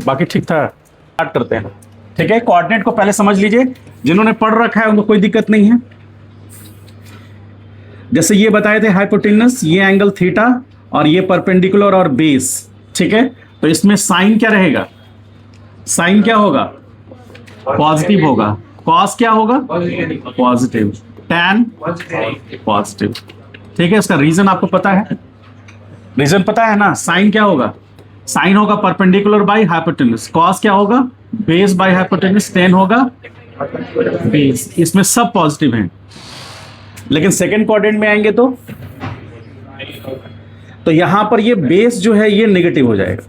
बाकी ठीक था। स्टार्ट करते हैं। ठीक है, कोऑर्डिनेट को पहले समझ लीजिए, जिन्होंने पढ़ रखा है उनको कोई दिक्कत नहीं है। जैसे ये बताए थे हाइपोटेन्यूस, ये एंगल थीटा और ये परपेंडिकुलर और बेस। ठीक है, तो इसमें साइन क्या रहेगा? साइन क्या होगा? पॉजिटिव होगा। कॉस क्या होगा? पॉजिटिव। Tan positive. ठीक है, इसका रीजन आपको पता है? रीजन पता है ना? साइन क्या होगा? साइन होगा परपेंडिकुलर बाय हाइपोटेन्यूस। कॉस क्या होगा? Base by hypotenuse. टेन होगा बेस। इसमें सब पॉजिटिव हैं, लेकिन सेकंड क्वाड्रेंट में आएंगे तो यहां पर ये बेस जो है ये नेगेटिव हो जाएगा।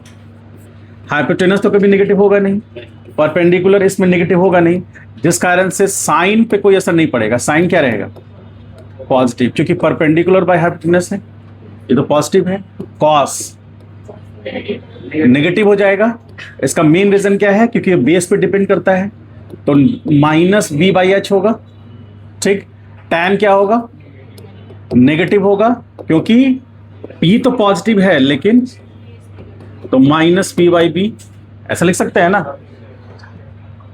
हाइपोटेन्यूस तो कभी नेगेटिव होगा नहीं, परपेंडिकुलर इसमें नेगेटिव होगा नहीं, जिस कारण से साइन पे कोई असर नहीं पड़ेगा। साइन क्या रहेगा? पॉजिटिव, क्योंकि परपेंडिकुलर बाय हाइपोटेन्यूस है, ये तो पॉजिटिव है। कॉस नेगेटिव हो जाएगा। इसका मेन रीजन क्या है? क्योंकि ये बेस पे डिपेंड करता है, तो माइनस बी बाई एच होगा। ठीक, टैन क्या होगा? नेगेटिव होगा, क्योंकि पी तो पॉजिटिव है लेकिन, तो माइनस पी बाई बी, ऐसा लिख सकते हैं ना।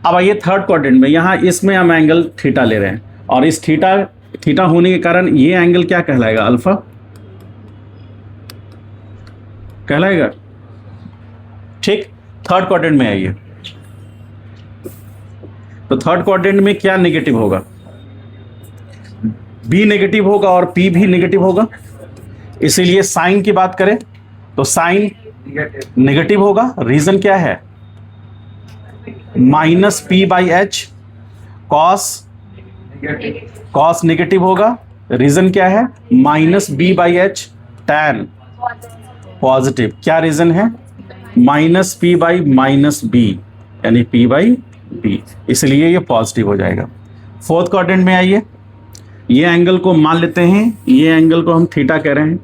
अब आइए थर्ड क्वाड्रेंट में, यहां इसमें हम एंगल थीटा ले रहे हैं, और इस थीटा होने के कारण ये एंगल क्या कहलाएगा? अल्फा कहलाएगा। ठीक, थर्ड क्वाड्रेंट में आइए, तो थर्ड क्वाड्रेंट में क्या नेगेटिव होगा? बी नेगेटिव होगा और पी भी नेगेटिव होगा। इसीलिए साइन की बात करें तो साइन नेगेटिव होगा। रीजन क्या है? Minus P by H. Cos negative होगा। रीजन क्या है? Minus B by H. Tan positive. क्या रीजन है? Minus P by minus B, यानी पी बाई बी, इसलिए ये पॉजिटिव हो जाएगा। फोर्थ क्वाड्रेंट में आइए, ये एंगल को मान लेते हैं, ये एंगल को हम थीटा कह रहे हैं,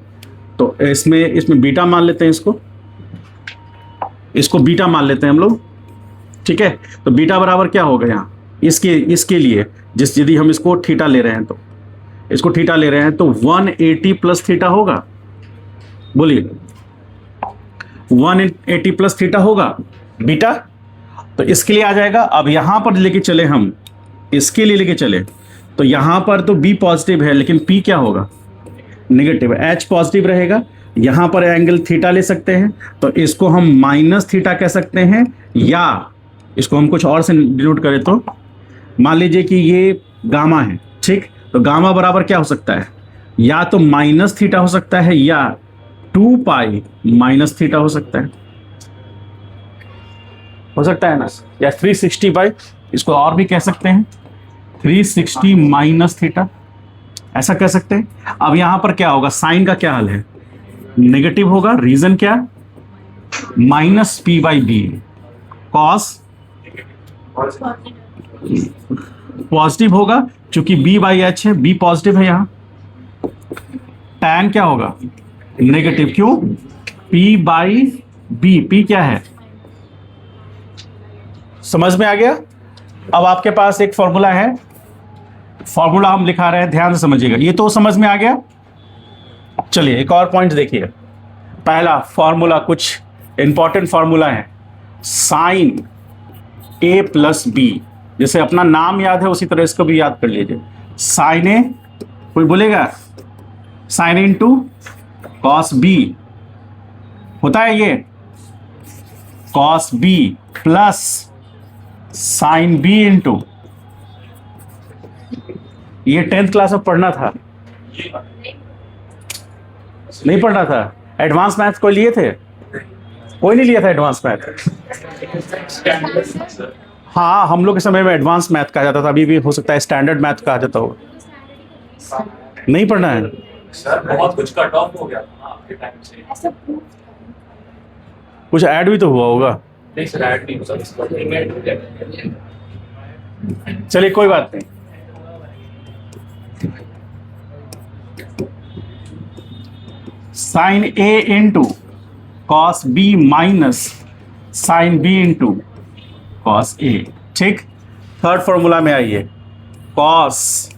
तो इसमें बीटा मान लेते हैं, इसको बीटा मान लेते हैं हम लोग। ठीक है, तो बीटा बराबर क्या होगा यहाँ? इसके लिए यदि हम इसको थीटा ले रहे हैं, तो इसको थीटा ले रहे हैं तो 180 प्लस थीटा होगा। बोलिए, 180 प्लस थीटा होगा बीटा, तो इसके लिए आ जाएगा। अब यहां पर लेके चले हम, इसके लिए लेके चले, तो यहां पर तो बी पॉजिटिव है लेकिन पी क्या होगा? नेगेटिव है। एच पॉजिटिव रहेगा। यहां पर एंगल थीटा ले सकते हैं, तो इसको हम माइनस थीटा कह सकते हैं, या इसको हम कुछ और से डिनोट करें तो मान लीजिए कि ये गामा है। ठीक, तो गामा बराबर क्या हो सकता है? या तो माइनस थीटा हो सकता है, या 2 पाई माइनस थीटा हो सकता है ना, या 360 बाई, इसको और भी कह सकते हैं 360 माइनस थीटा, ऐसा कह सकते हैं। अब यहां पर क्या होगा? साइन का क्या हाल है? नेगेटिव होगा। रीजन क्या? Minus P by B. Cos positive होगा, क्योंकि बी बाई एच है, बी पॉजिटिव है यहां। टैन क्या होगा? नेगेटिव। क्यों? P by B. पी क्या है? समझ में आ गया? अब आपके पास एक फॉर्मूला है, फॉर्मूला हम लिखा रहे हैं, ध्यान से समझिएगा। ये तो समझ में आ गया। चलिए एक और पॉइंट देखिए। पहला फॉर्मूला, कुछ इंपॉर्टेंट फॉर्मूला है। साइन ए प्लस बी, जैसे अपना नाम याद है उसी तरह इसको भी याद कर लीजिए। साइन ए, कोई बोलेगा? Sine A into cos B होता है ये, cos B plus sine B into, ये 10th क्लास में पढ़ना था, नहीं पढ़ना था? एडवांस मैथ कोई लिए थे? कोई नहीं लिया था एडवांस मैथ? हाँ, हम लोग के समय में एडवांस मैथ कहा जाता था, अभी भी हो सकता है स्टैंडर्ड मैथ कहा जाता हो। नहीं पढ़ना है सर, बहुत कुछ कट ऑफ हो गया था आपके टाइम से। कुछ ऐड भी तो हुआ होगा। नहीं सर, ऐड नहीं हुआ सर। चलिए कोई बात नहीं। Sine A into cos B minus sine B into cos A. ठीक, थर्ड फॉर्मूला में आइए। कॉस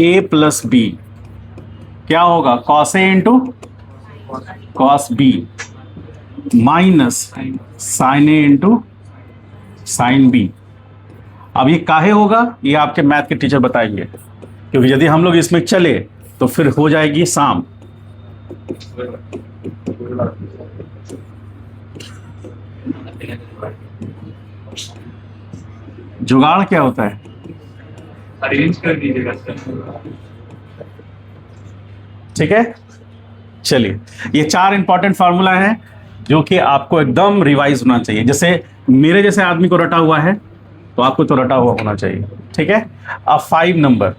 ए प्लस बी क्या होगा? Cos A into cos B minus sine A into sine B. अब ये काहे होगा, ये आपके मैथ के टीचर बताएंगे, क्योंकि यदि हम लोग इसमें चले तो फिर हो जाएगी शाम। जुगाड़ क्या होता है? अरेंज कर दीजिएगा सर। ठीक है, चलिए ये 4 इंपॉर्टेंट फार्मूला है जो कि आपको एकदम रिवाइज होना चाहिए। जैसे मेरे जैसे आदमी को रटा हुआ है तो आपको तो रटा हुआ होना चाहिए। ठीक है, अब 5 नंबर,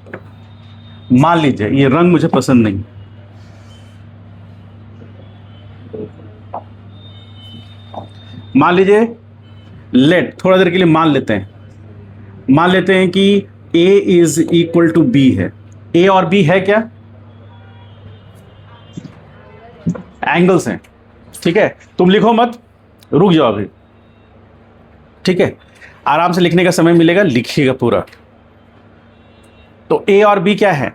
मान लीजिए ये रंग मुझे पसंद नहीं, मान लीजिए लेट, थोड़ा देर के लिए मान लेते हैं कि a is equal to b है। a और b है क्या? एंगल्स हैं। ठीक है, तुम लिखो मत, रुक जाओ अभी। ठीक है, आराम से लिखने का समय मिलेगा, लिखिएगा पूरा। तो a और b क्या है?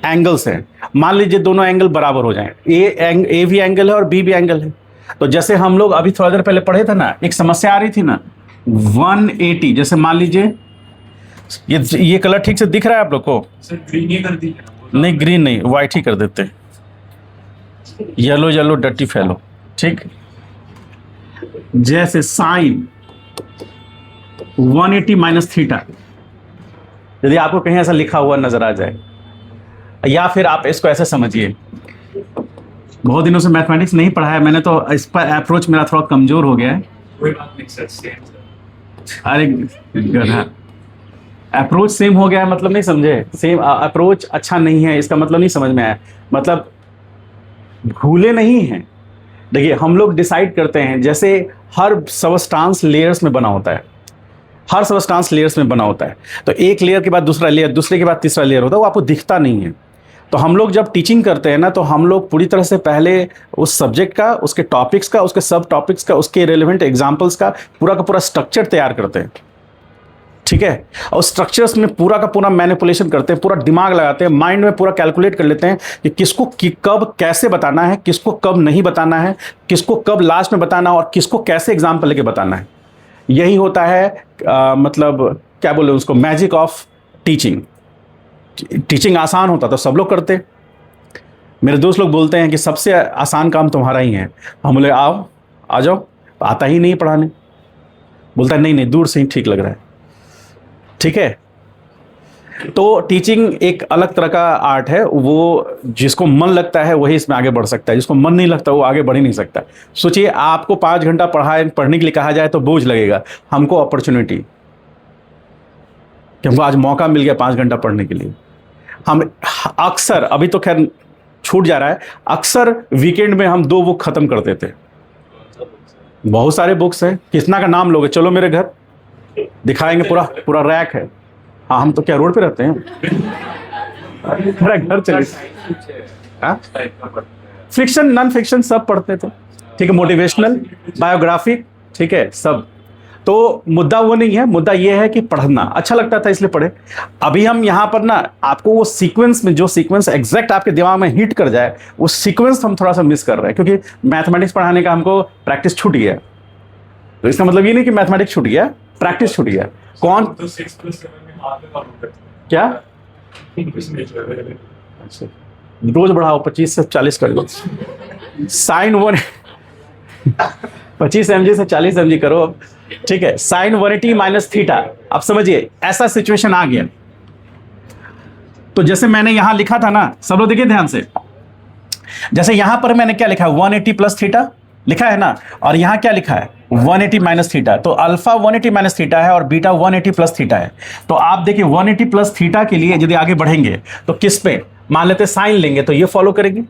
एंगल्स हैं। मान लीजिए दोनों एंगल बराबर हो जाएं, a भी एंगल है और b भी एंगल है। तो जैसे हम लोग अभी थोड़ा देर पहले पढ़े थे ना, एक समस्या आ रही थी ना 180, जैसे मान लीजिए ये कलर ठीक से दिख रहा है आप लोग को? सर ग्रीन ही कर दीजिए। नहीं, ग्रीन नहीं, व्हाइट ही कर देते हैं। येलो येलो डर्टी फैलो। ठीक, जैसे साइन 180 माइनस थीटा, यदि आपको कहीं ऐसा लिखा हुआ नजर आ जाए, या फिर आप इसको ऐसे समझिए, बहुत दिनों से मैथमेटिक्स नहीं पढ़ा है मैंने, तो इस पर अप्रोच मेरा थोड़ा कमजोर हो गया है। कोई बात नहीं सर, सेम सर। अरे गधा, अप्रोच सेम हो गया है मतलब नहीं समझे? सेम अप्रोच अच्छा नहीं है इसका मतलब नहीं समझ में आया, मतलब भूले नहीं हैं। देखिए हम लोग डिसाइड करते हैं, जैसे हर सबस्टांस लेयर्स में बना होता है, हर सबस्टांस लेयर्स में बना होता है, तो एक लेयर के बाद दूसरा लेयर, दूसरे के बाद तीसरा लेयर होता है, वो आपको दिखता नहीं है। तो हम लोग जब टीचिंग करते हैं ना, तो हम लोग पूरी तरह से पहले उस सब्जेक्ट का, उसके टॉपिक्स का, उसके सब टॉपिक्स का, उसके रेलेवेंट एग्जाम्पल्स का पूरा स्ट्रक्चर तैयार करते हैं। ठीक है, और स्ट्रक्चर्स में पूरा का पूरा मैनिपुलेशन करते हैं, पूरा दिमाग लगाते हैं, माइंड में पूरा कैलकुलेट कर लेते हैं कि किसको कब कैसे बताना है, किसको कब नहीं बताना है, किसको कब लास्ट में बताना है, और किसको कैसे एग्जाम्पल लेके बताना है। यही होता है मतलब क्या बोले उसको, मैजिक ऑफ टीचिंग। टीचिंग आसान होता तो सब लोग करते। मेरे दोस्त लोग बोलते हैं कि सबसे आसान काम तुम्हारा ही है। हम बोले आओ, आ जाओ, आता ही नहीं पढ़ाने। बोलता है नहीं दूर से ही ठीक लग रहा है। ठीक है, तो टीचिंग एक अलग तरह का आर्ट है, वो जिसको मन लगता है वही इसमें आगे बढ़ सकता है, जिसको मन नहीं लगता वो आगे बढ़ ही नहीं सकता। सोचिए आपको 5 घंटा पढ़ने के लिए कहा जाए तो बोझ लगेगा, हमको अपॉर्चुनिटी कि हमको आज मौका मिल गया 5 घंटा पढ़ने के लिए। हम अक्सर, अभी तो खैर छूट जा रहा है, अक्सर वीकेंड में हम 2 बुक खत्म कर देते। बहुत सारे बुक्स हैं, कितना का नाम लोगे? चलो मेरे घर दिखाएंगे, पूरा रैक है। हाँ, हम तो क्या रोड पे रहते हैं? मेरा घर चले। फिक्शन, नॉन फिक्शन सब पढ़ते थे। ठीक है, मोटिवेशनल, बायोग्राफी, ठीक है सब। तो मुद्दा वो नहीं है, मुद्दा ये है कि पढ़ना अच्छा लगता था इसलिए पढ़े। अभी हम यहाँ पर ना आपको वो सीक्वेंस में, जो सीक्वेंस एग्जैक्ट आपके दिमाग में हिट कर जाए, वो सीक्वेंस हम थोड़ा सा मिस कर रहे हैं, क्योंकि मैथमेटिक्स पढ़ाने का हमको प्रैक्टिस छूट गया। तो इसका मतलब ये नहीं कि मैथमेटिक्स छूट गया, प्रैक्टिस छूट गया। कौन तो 6+7 में हाथ में काम करते क्या? हैं। रोज बढ़ाओ, 25 से 40 कर लो। साइन 25 mg से 40 mg करो अब। ठीक है, साइन 180 माइनस थीटा। अब समझिए ऐसा सिचुएशन आ गया, तो जैसे मैंने यहां लिखा था ना, सब लोग देखिए ध्यान से, जैसे यहां पर मैंने क्या लिखा है, 180 प्लस थीटा लिखा है ना, और यहां क्या लिखा है, 180 माइनस थीटा। तो अल्फा 180 माइनस थीटा है और बीटा 180 प्लस थीटा है। तो आप देखिए 180 प्लस थीटा के लिए यदि आगे बढ़ेंगे तो किस पे, मान लेते साइन लेंगे तो ये फॉलो करेंगे।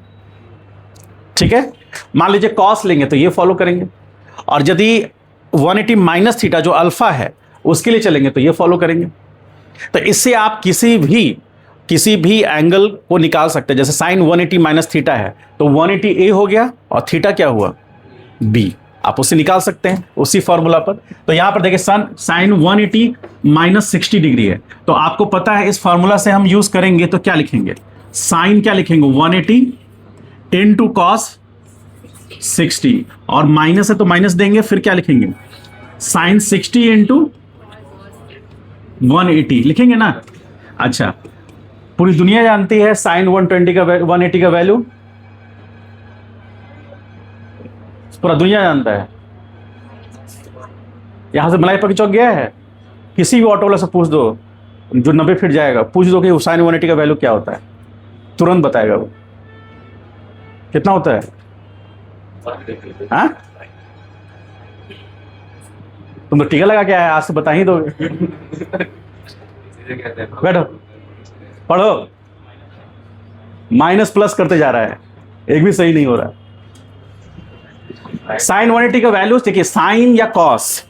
ठीक है, मान लीजिए कॉस लेंगे तो ये फॉलो करेंगे, और यदि 180 माइनस थीटा जो अल्फा है उसके लिए चलेंगे तो ये फॉलो करेंगे। तो इससे आप किसी भी एंगल को निकाल सकते हैं। जैसे साइन 180 माइनस थीटा है तो 180 ए हो गया और थीटा क्या हुआ, बी। आप उससे निकाल सकते हैं उसी फॉर्मूला पर। तो यहां पर देखिए साइन 180 माइनस 60 डिग्री है, तो आपको पता है इस फॉर्मूला से हम यूज करेंगे तो क्या लिखेंगे, साइन क्या लिखेंगे, 180 इनटू कॉस 60 और माइनस है तो माइनस देंगे, फिर क्या लिखेंगे, साइन 60 इंटू 180 लिखेंगे ना। अच्छा, पूरी दुनिया जानती है साइन 120 का 180 का वैल्यू, पूरा दुनिया जानता है। यहां से मलाई पकी चौक गया है, किसी भी ऑटो वाला से पूछ दो जो 90 फीट जाएगा, पूछ दो कि साइन 180 का वैल्यू क्या होता है, तुरंत बताएगा वो कितना होता है। हाँ, तुम तो टीका लगा के आए, आज से बता ही दोगे। बैठो पढ़ो, माइनस प्लस करते जा रहा है, एक भी सही नहीं हो रहा। साइन 180 का वैल्यू देखिए, साइन या कॉस,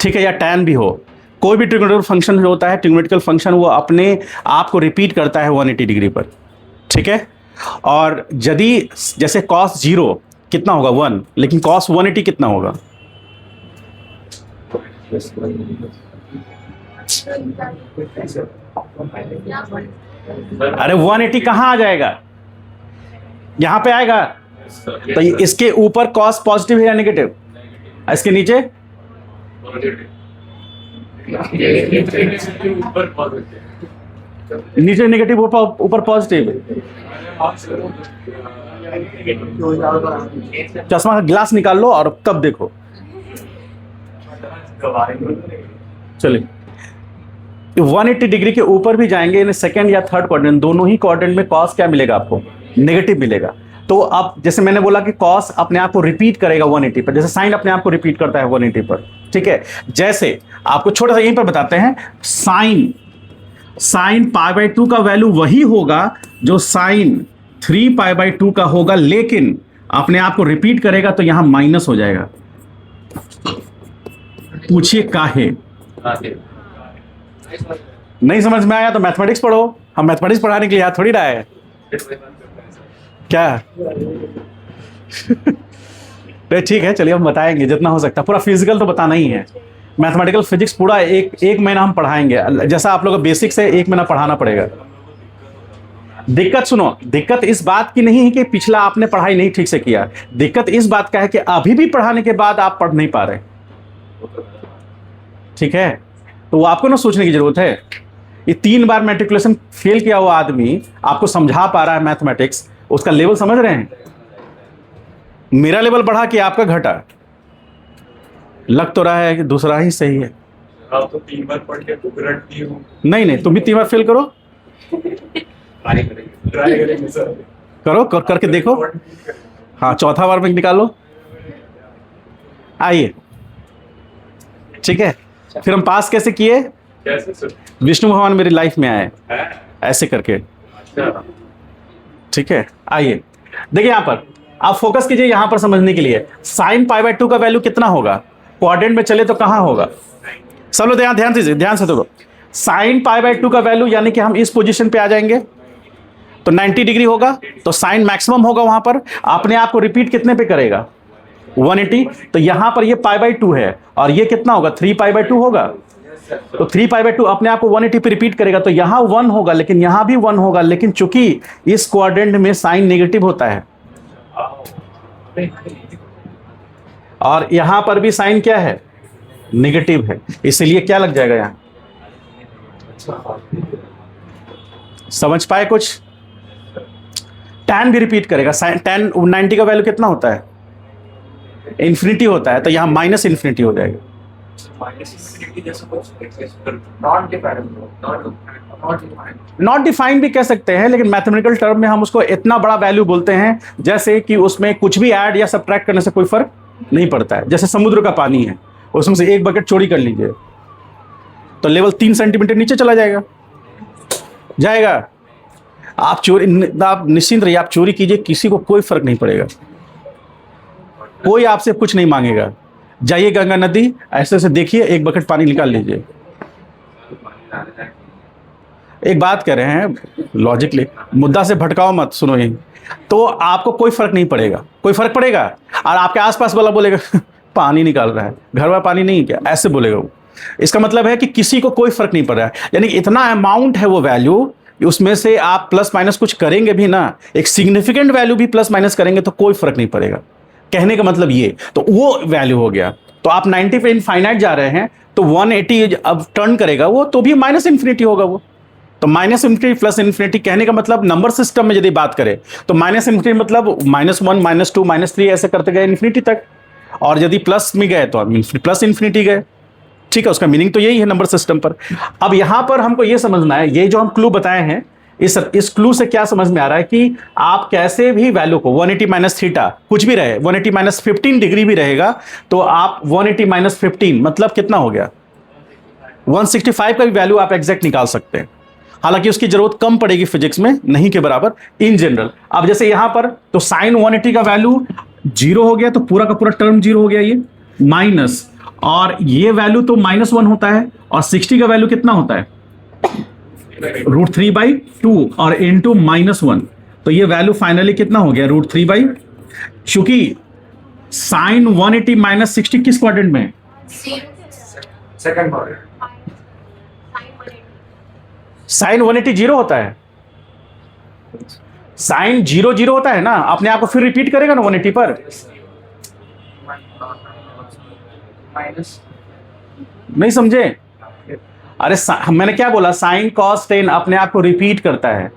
ठीक है, या टैन भी हो, कोई भी ट्रिग्नोमेट्रिकल फंक्शन जो होता है, ट्रिग्नोमेट्रिकल फंक्शन वो अपने आप को रिपीट करता है 180 डिग्री पर, ठीक है। और यदि जैसे कॉस 0 कितना होगा 1, लेकिन कॉस 180 कितना होगा, अरे 180 कहां आ जाएगा, यहां पे आएगा। तो इसके ऊपर कॉस पॉजिटिव है या नेगेटिव, इसके नीचे नीचे नेगेटिव, ऊपर पॉजिटिव। चश्मा का ग्लास निकाल लो और तब देखो। चलिए 180 डिग्री के ऊपर भी जाएंगे, यानी सेकंड या थर्ड क्वाड्रेंट, दोनों ही क्वाड्रेंट में कॉस क्या मिलेगा आपको, नेगेटिव मिलेगा। तो अब जैसे मैंने बोला कि कॉस अपने आप को रिपीट करेगा 180 पर, जैसे साइन अपने आप को रिपीट करता है 180 पर, ठीक है। जैसे आपको छोटा सा यहीं पर बताते हैं, साइन π/2 का वैल्यू वही होगा जो साइन 3π/2 का होगा, लेकिन अपने आप को रिपीट करेगा तो यहां माइनस हो जाएगा। पूछिए काहे, नहीं समझ में आया तो मैथमेटिक्स पढ़ो, हम मैथमेटिक्स पढ़ाने के लिए थोड़ी रहा है क्या। तो ठीक है, चलिए हम बताएंगे जितना हो सकता है, पूरा फिजिकल तो बताना ही है। मैथमेटिकल फिजिक्स पूरा एक महीना हम पढ़ाएंगे, जैसा आप लोग का बेसिक से 1 महीना पढ़ाना पड़ेगा। दिक्कत सुनो, दिक्कत इस बात की नहीं है कि पिछला आपने पढ़ाई नहीं ठीक से किया, दिक्कत इस बात का है कि अभी भी पढ़ाने के बाद आप पढ़ नहीं पा रहे, ठीक है। तो वो आपको ना सोचने की जरूरत है। ये 3 बार मैट्रिकुलेशन फेल किया हुआ आदमी आपको समझा पा रहा है मैथमेटिक्स, उसका लेवल समझ रहे हैं। मेरा लेवल बढ़ा कि आपका घटा, लग तो रहा है कि दूसरा ही सही है। आप तो 3 बार पढ़ के ग्रेड दिए हो। नहीं, तुम भी 3 बार फेल करो, ट्राई करेंगे सर, करो करके देखो। हाँ, चौथा बार में निकालो, आइए, ठीक है। फिर हम पास कैसे किए, कैसे सर? विष्णु भगवान मेरी लाइफ में आए ऐसे करके, अच्छा, ठीक है। आइए देखिए, यहां पर आप फोकस कीजिए, यहां पर समझने के लिए साइन π/2 का वैल्यू कितना होगा, क्वाड्रेंट में चले तो कहां होगा, सब लोग ध्यान दीजिए, ध्यान से देखो। साइन π/2 का वैल्यू यानी कि हम इस पोजीशन पे आ जाएंगे तो 90 डिग्री होगा, तो साइन मैक्सिमम होगा वहां पर, अपने आप को रिपीट कितने पे करेगा 180। तो यहां पर ये π/2 है और ये कितना होगा 3π/2 होगा, तो 3π/2 अपने आप को 180 पे रिपीट करेगा, तो यहां 1 होगा, लेकिन यहां भी 1 होगा, लेकिन चूंकि इस क्वाड्रेंट में साइन नेगेटिव होता है और यहां पर भी साइन क्या है, नेगेटिव है, इसलिए क्या लग जाएगा यहां, समझ पाए कुछ। tan भी रिपीट करेगा, tan 90 का वैल्यू कितना होता है, इंफिनिटी होता है, तो यहां माइनस इंफिनिटी हो जाएगा। नॉट डिफाइंड भी कह सकते हैं, लेकिन मैथमेटिकल टर्म में हम उसको इतना बड़ा वैल्यू बोलते हैं जैसे कि उसमें कुछ भी ऐड या सब्ट्रैक्ट करने से कोई फर्क नहीं पड़ता है। जैसे समुद्र का पानी है, उसमें से एक बकेट चोरी कर लीजिए तो लेवल 3 सेंटीमीटर नीचे चला जाएगा। आप निश्चिंत रहिए, आप चोरी कीजिए, किसी को कोई फर्क नहीं पड़ेगा, कोई आपसे कुछ नहीं मांगेगा। जाइए गंगा नदी, ऐसे ऐसे देखिए, एक बकेट पानी निकाल लीजिए। एक बात कह रहे हैं लॉजिकली, मुद्दा से भटकाओ मत, सुनो ये, तो आपको कोई फर्क नहीं पड़ेगा, कोई फर्क पड़ेगा, और आपके आसपास वाला बोलेगा पानी निकाल रहा है, घर में पानी नहीं है क्या, ऐसे बोलेगा वो। इसका मतलब है कि किसी को कोई फर्क नहीं पड़ रहा है, यानी कि इतना अमाउंट है वो वैल्यू, उसमें से आप प्लस माइनस कुछ करेंगे भी ना, एक सिग्निफिकेंट वैल्यू भी प्लस माइनस करेंगे तो कोई फर्क नहीं पड़ेगा। कहने का मतलब ये, तो वो वैल्यू हो गया। तो आप 90 पे इनफाइनाइट जा रहे हैं तो 180 अब टर्न करेगा वो तो भी माइनस इन्फिनिटी होगा वो। तो माइनस इन्फिनिटी प्लस इन्फिनिटी कहने का मतलब नंबर सिस्टम में यदि बात करें तो माइनस इन्फिनिटी मतलब -1 -2 -3 ऐसे करते गए इन्फिनिटी तक, और यदि प्लस में गए तो प्लस इन्फिनिटी गए। ठीक है, उसका मीनिंग तो यही है नंबर सिस्टम पर। अब यहां पर हमको यह समझना है, ये जो हम क्लू बताए हैं, इस क्लू से क्या समझ में आ रहा है कि आप कैसे भी वैल्यू को 180 माइनस थीटा कुछ भी रहे, 180 माइनस 15 डिग्री भी रहेगा तो आप 180 माइनस 15 मतलब कितना हो गया, 165 का भी वैल्यू आप एग्जैक्ट निकाल सकते हैं। हालांकि उसकी जरूरत कम पड़ेगी फिजिक्स में, नहीं के बराबर इन जनरल। अब जैसे यहां पर तो साइन 180 का वैल्यू 0 हो गया तो पूरा का पूरा टर्म 0 हो गया, ये माइनस, और ये वैल्यू तो -1 होता है, और 60 का वैल्यू कितना होता है √3/2 और इंटू -1, तो ये वैल्यू फाइनली कितना हो गया √3/, चूंकि साइन 180 माइनस 60 किस क्वाड्रेंट में है, सेकंड क्वाड्रेंट। साइन 180 0 होता है, साइन 0 0 होता है ना, अपने आप को फिर रिपीट करेगा ना 180 पर, माइनस नहीं समझे? अरे मैंने क्या बोला, साइन कॉस टेन अपने आप को रिपीट करता है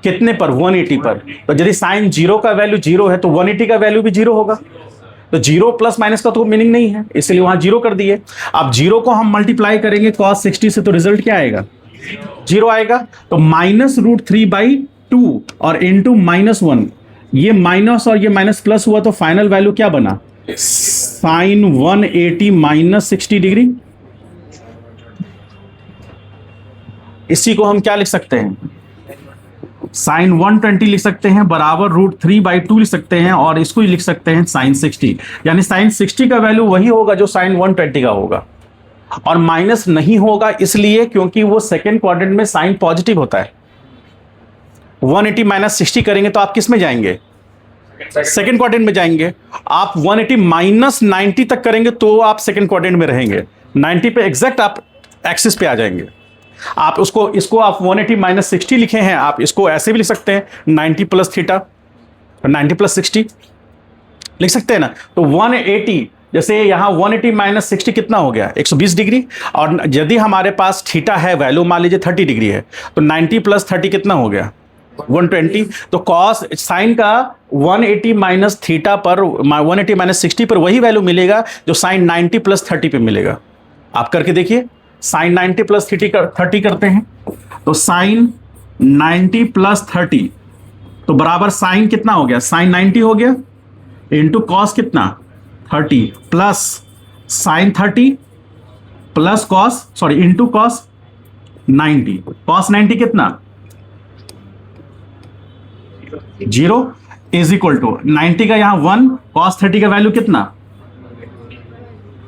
कितने पर, 180 पर। तो यदि साइन 0 का वैल्यू 0 है तो 180 का वैल्यू भी 0 होगा। तो 0 प्लस माइनस का तो मीनिंग नहीं है, इसलिए वहां 0 कर दिए। अब 0 को हम मल्टीप्लाई करेंगे कॉस 60 से तो रिजल्ट क्या आएगा, 0 आएगा। तो -√3/2 और इंटू -1, ये माइनस और ये माइनस प्लस हुआ तो फाइनल वैल्यू क्या बना, साइन 180 माइनस 60 डिग्री। इसी को हम क्या लिख सकते हैं, साइन 120 लिख सकते हैं बराबर √3/2 लिख सकते हैं, और इसको ही लिख सकते हैं साइन 60, यानी साइन 60 का वैल्यू वही होगा जो साइन 120 का होगा, और माइनस नहीं होगा इसलिए क्योंकि वो सेकेंड क्वाड्रेंट में साइन पॉजिटिव होता है। 180 माइनस 60 करेंगे तो आप किस में जाएंगे, सेकेंड क्वाड्रेंट में जाएंगे। आप 180 माइनस 90 तक करेंगे तो आप सेकेंड क्वाड्रेंट में रहेंगे, 90 पे एग्जैक्ट आप एक्सिस पे आ जाएंगे। आप इसको आप 180 माइनस 60 लिखे हैं, आप इसको ऐसे भी लिख सकते हैं 90 प्लस थीटा, 90 प्लस 60 लिख सकते हैं ना। तो 180 जैसे यहां 180 माइनस 60 कितना हो गया, 120 डिग्री, और यदि हमारे पास थीटा है वैल्यू मान लीजिए 30 डिग्री है तो 90 प्लस 30 कितना हो गया, 120। तो कॉस साइन का 180 माइनस थीटा पर 180 माइनस 60 पर वही वैल्यू मिलेगा जो साइन 90 प्लस 30 पे मिलेगा। आप करके देखिए, साइन 90 प्लस 30 करते हैं तो साइन 90 प्लस 30 तो बराबर साइन कितना हो गया, साइन 90 हो गया, इंटू कॉस कितना 30 plus sign 30 plus cos into cos 90, cos 90 कितना 0 इज इक्वल टू 90 का यहां 1, कॉस 30 का वैल्यू कितना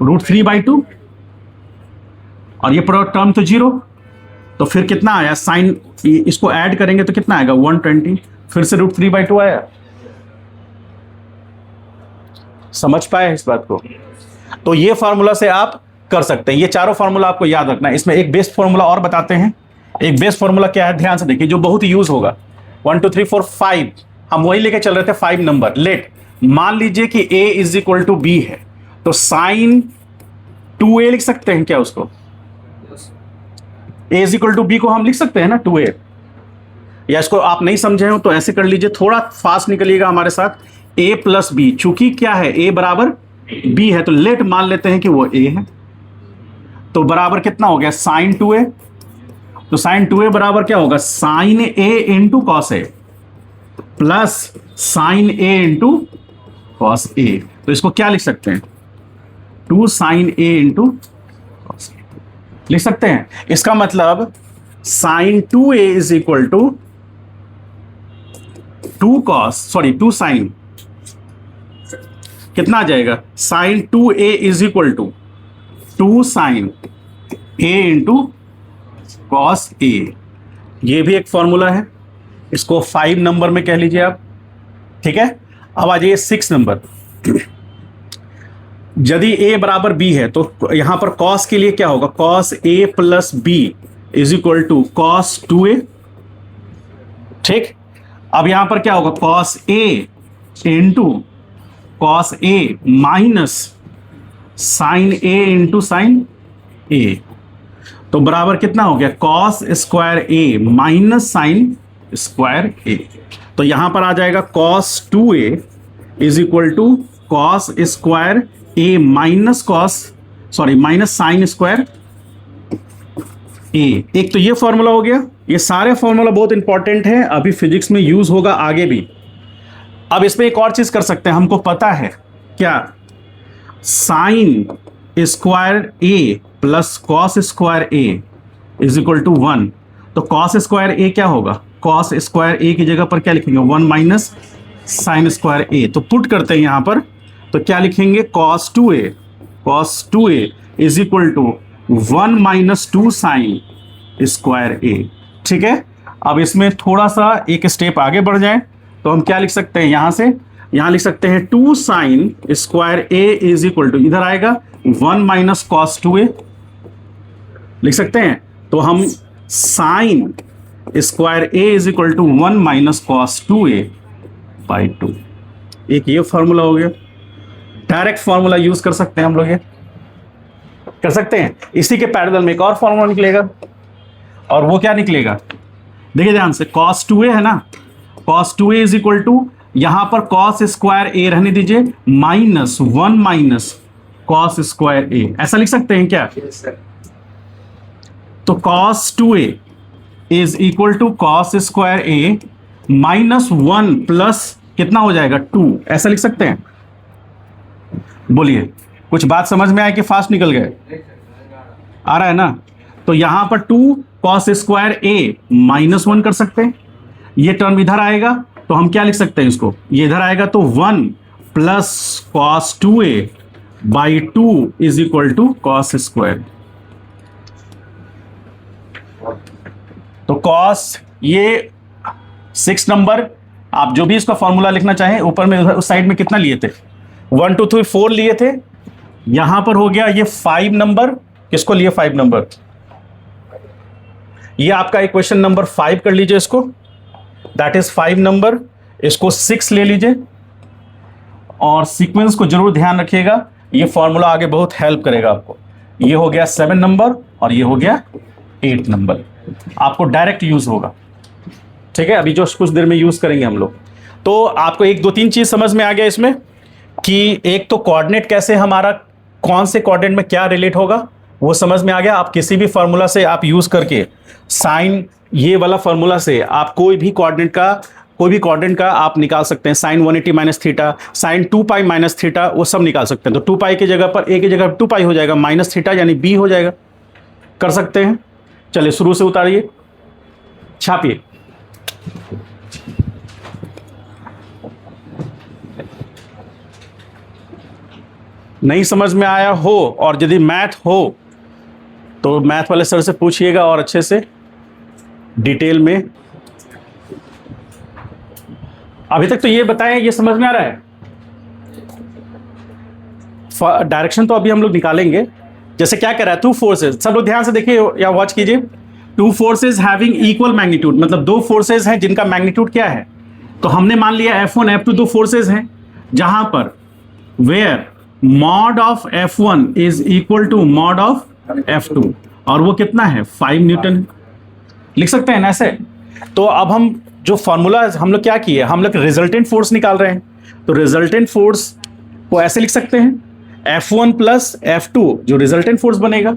√3/2, और ये पूरा टर्म तो 0, तो फिर कितना आया साइन, इसको ऐड करेंगे तो कितना आएगा 120, फिर से √3/2 आया। समझ पाए इस बात को? तो ये फार्मूला से आप कर सकते हैं, ये चारों फार्मूला आपको याद रखना है। इसमें एक बेस्ट फार्मूला और बताते हैं, एक बेस्ट फार्मूला क्या है ध्यान से देखिए, जो बहुत यूज होगा। 1 2 3 4 5 हम वही लेके चल रहे थे, 5 नंबर। लेट मान लीजिए कि a is equal to B है, तो साइन 2a लिख सकते हैं क्या उसको, a is equal to B को हम लिख सकते हैं ना 2a, या इसको आप नहीं समझे हो तो ऐसे कर लीजिए, थोड़ा फास्ट निकलिएगा हमारे साथ। a प्लस बी, चूंकि क्या है a बराबर b है तो लेट मान लेते हैं कि वो a है, तो बराबर कितना हो गया साइन 2a, तो साइन 2a बराबर क्या होगा sine a into cos a plus sine a into cos a, तो इसको क्या लिख सकते हैं 2 sine a into cos a लिख सकते हैं। इसका मतलब sine 2a is equal to 2 sine कितना आ जाएगा, sine 2a is equal to 2 sine a into cos a। ये भी एक फॉर्मूला है, इसको 5 नंबर में कह लीजिए आप, ठीक है। अब आ जाइए 6 नंबर। यदि a बराबर b है तो यहां पर cos के लिए क्या होगा, cos a plus b is equal to cos 2a, ठीक। अब यहां पर क्या होगा cos a into cos A minus sine A into sine A, तो बराबर कितना हो गया, cos square A minus sine square A. तो यहां पर आ जाएगा cos 2a is equal to cos square A minus minus sine square A. एक तो ये फॉर्मूला हो गया। ये सारे फॉर्मूला बहुत इंपॉर्टेंट है, अभी फिजिक्स में यूज होगा आगे भी। अब इसमें एक और चीज कर सकते हैं, हमको पता है क्या, sine square A plus cos square A is equal to 1। तो कॉस स्क्वायर ए क्या होगा, कॉस स्क्वायर ए की जगह पर क्या लिखेंगे, 1 माइनस साइन स्क्वायर ए। तो पुट करते हैं यहां पर, तो क्या लिखेंगे, cos 2a is equal to 1 minus 2 sine square A. ठीक है, अब इसमें थोड़ा सा एक स्टेप आगे बढ़ जाए तो हम क्या लिख सकते हैं, यहां लिख सकते हैं 2 sine square A is equal to, इधर आएगा 1 माइनस कॉस 2a लिख सकते हैं। तो हम sine square A is equal to 1 minus cos 2a by 2। एक ये फॉर्मूला हो गया। डायरेक्ट फॉर्मूला यूज कर सकते हैं हम लोग, ये कर सकते हैं। इसी के पैरेलल में एक और फॉर्मूला निकलेगा, और वो क्या निकलेगा, देखिए ध्यान से, cos 2a है ना, cos 2a is equal to, यहां पर cos स्क्वायर ए रहने दीजिए minus 1 minus cos square A, ऐसा लिख सकते हैं क्या। तो cos 2a is equal to cos square A minus 1 plus कितना हो जाएगा 2, ऐसा लिख सकते हैं। बोलिए, कुछ बात समझ में आया कि फास्ट निकल गए, आ रहा है ना। तो यहां पर 2 cos स्क्वायर ए माइनस 1 कर सकते हैं, ये टर्म इधर आएगा तो हम क्या लिख सकते हैं इसको, ये इधर आएगा तो 1 plus cos 2a by 2 is equal to cos square. तो cos, ये 6 नंबर, आप जो भी इसका फॉर्मूला लिखना चाहें, ऊपर में उस साइड में कितना लिए थे, 1 2 3 4 लिए थे, यहां पर हो गया ये 5 नंबर, किसको लिए 5 नंबर, ये आपका इक्वेशन नंबर 5 कर लीजिए इसको, दैट इज 5 नंबर, इसको 6 ले लीजिए, और सीक्वेंस को जरूर ध्यान रखिएगा, ये फॉर्मूला आगे बहुत हेल्प करेगा आपको। ये हो गया 7 नंबर और ये हो गया 8 नंबर, आपको डायरेक्ट यूज होगा। ठीक है, अभी जो कुछ देर में यूज करेंगे हम लोग। तो आपको 1 2 3 चीज समझ में आ गया इसमें, कि एक तो कोऑर्डिनेट कैसे, हमारा कौन से कोऑर्डिनेट में क्या रिलेट होगा वो समझ में आ गया। आप किसी भी फार्मूला से आप यूज करके साइन, ये वाला फार्मूला से आप कोई भी कोऑर्डिनेट का आप निकाल सकते हैं, sine 180 minus theta, sine 2 pi minus theta, वो सब निकाल सकते हैं। तो 2 पाई की जगह पर ए की जगह 2 पाई हो जाएगा, माइनस थीटा यानी बी हो जाएगा, कर सकते हैं। चलिए शुरू से उतारिए, छापिए। नहीं समझ में आया हो और यदि मैथ हो तो मैथ वाले सर से पूछिएगा और अच्छे से डिटेल में। अभी तक तो ये बताएं, ये समझ में आ रहा है। डायरेक्शन तो अभी हम लोग निकालेंगे। जैसे क्या कह रहा है, 2 फोर्सेज, सब लोग ध्यान से देखिए या वॉच कीजिए। 2 फोर्सेज हैविंग इक्वल मैग्नीट्यूड, मतलब 2 फोर्सेज हैं जिनका मैग्नीट्यूड क्या है। तो हमने मान लिया F1 F2 2 फोर्सेज हैं, जहां पर where mod of F1 is equal to mod of F2, और वो कितना है 5 न्यूटन, लिख सकते हैं ना ऐसे। तो अब हम जो फॉर्मूला हम लोग क्या किए, हम लोग रिजल्टेंट फोर्स निकाल रहे हैं, तो रिजल्टेंट फोर्स को ऐसे लिख सकते हैं F1 प्लस F2 जो रिजल्टेंट फोर्स बनेगा।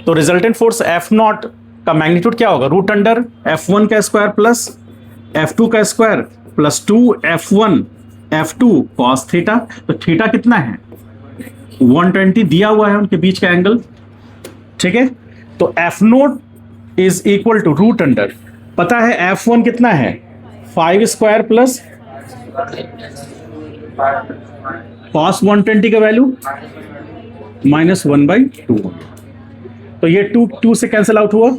तो रिजल्टेंट फोर्स F0 का मैग्नीट्यूड क्या होगा, रूट अंडर F1 का स्क्वायर प्लस F2 का square plus 2 F1 F2 cos theta. तो थीटा कितना है 120 दिया हुआ है उनके बीच का एंगल। ठीक है, तो F0 is equal to root under, पता है F1 कितना है 5 स्क्वायर प्लस cos 120 का वैल्यू माइनस 1/2। तो ये 2 से कैंसिल आउट हुआ,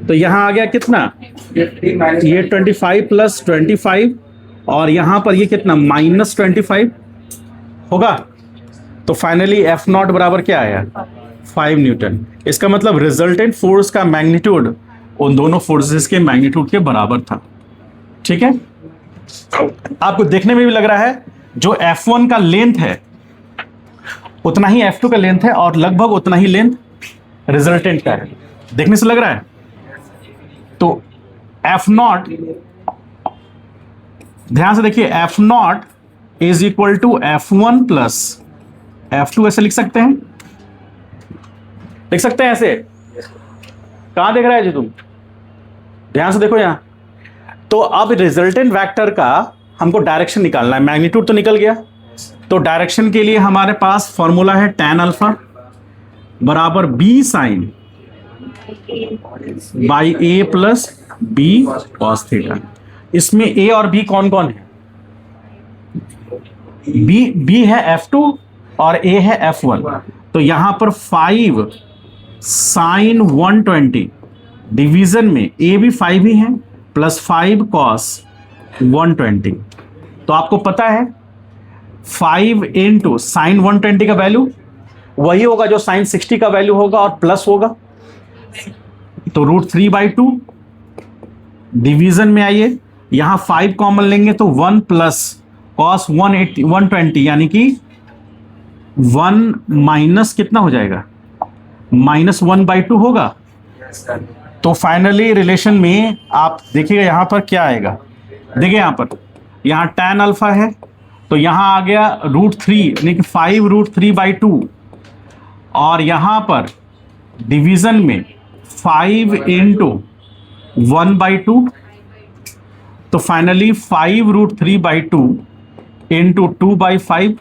तो यहां आ गया कितना, ये 25 प्लस 25, और यहां पर ये कितना माइनस 25 होगा। तो फाइनली F0 बराबर क्या आया 5 न्यूटन। इसका मतलब रिजल्टेंट फोर्स का मैग्नीट्यूड उन दोनों फोर्सेस के मैग्नीट्यूड के बराबर था। ठीक है, आपको देखने में भी लग रहा है जो F1 का लेंथ है उतना ही F2 का लेंथ है और लगभग उतना ही लेंथ रिजल्टेंट का है। देखने से लग रहा है। तो F0, ध्यान से देखिए, F0 is equal to F1 plus F2, ऐसे लिख सकते हैं, लिख सकते हैं ऐसे। कहां देख रहा है जी तुम? ध्यान से देखो यहां। तो अब रिजल्टेंट वेक्टर का हमको डायरेक्शन निकालना है। मैग्नीट्यूड तो निकल गया, तो डायरेक्शन के लिए हमारे पास फॉर्मूला है tan अल्फा बराबर b sine by a plus b cos theta. इसमें a और b कौन कौन है? b है F2 और a है F1। तो यहां पर 5 साइन 120 डिवीजन में a भी 5 ही है प्लस 5 कॉस 120। तो आपको पता है 5 इंटू साइन 120 का वैल्यू वही होगा जो साइन 60 का वैल्यू होगा और प्लस होगा। तो √3/2 डिवीजन में आइए, यहां 5 कॉमन लेंगे तो 1 प्लस कॉस 120 यानी कि 1 माइनस कितना हो जाएगा? -1/2 होगा। तो फाइनली रिलेशन में आप देखिएगा यहां पर क्या आएगा। देखिए यहां tan अल्फा है तो यहां आ गया √3 यानी कि 5√3/2 और यहां पर डिवीजन में 5 इंटू 1/2। तो फाइनली 5√3/2 इंटू 2/5।